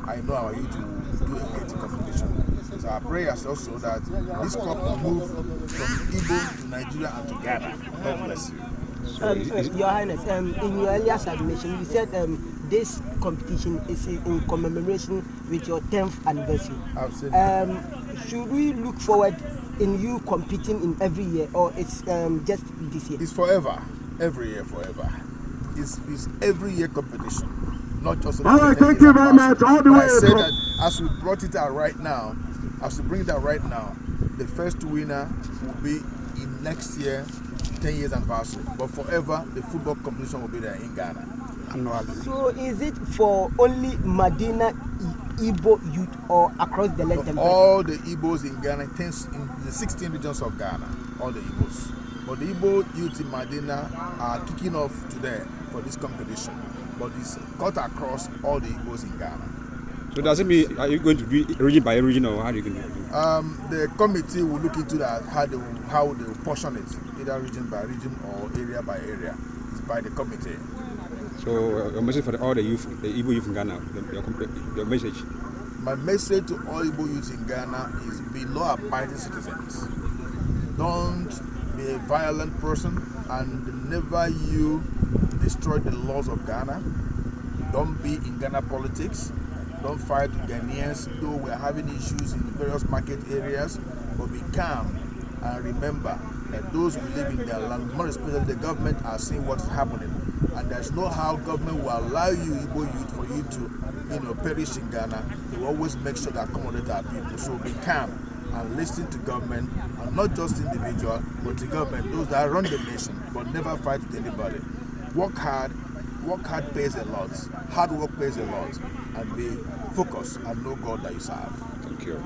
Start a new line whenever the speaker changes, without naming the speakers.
I know our youth will do a great competition. It's our prayers also that this cup will move from Igbo to Nigeria and to Ghana. God bless you.
Your Highness, in your earlier submission, you said this competition is in commemoration with your 10th anniversary.
Absolutely.
Should we look forward in you competing in every year, or it's just this year?
It's forever, every year, forever. It's every year competition, not just.
All right, thank you very much. All the way.
I said that as we brought it out right now, as we bring it out right now, the first winner will be in next year, 10 years anniversary. But forever, the football competition will be there in Ghana annually.
So is it for only Medina Igbo youth or across the length?
All the Igbos in Ghana, in the 16 regions of Ghana, all the Igbos. But the Igbo youth in Medina are kicking off today for this competition. But it's cut across all the Igbos in Ghana.
So does it mean, are you going to do region by region, or how are you going to do it?
The committee will look into that, how they will portion it, either region by region or area by area. It's by the committee.
So your message for all the youth, the Igbo youth in Ghana, your message?
My message to all Igbo youth in Ghana is be law-abiding citizens. Don't be a violent person, and never you destroy the laws of Ghana. Don't be in Ghana politics. Don't fight with Ghanaians, though we're having issues in various market areas, but be calm and remember that those who live in their land, more especially the government, are seeing what's happening. And there's no how government will allow you, Igbo youth, for you to, perish in Ghana. They will always make sure to accommodate our people. So be calm and listen to government, and not just individual, but to government, those that run the nation, but never fight with anybody. Work hard pays a lot. Hard work pays a lot. And be focused and know God that you serve.
Thank you.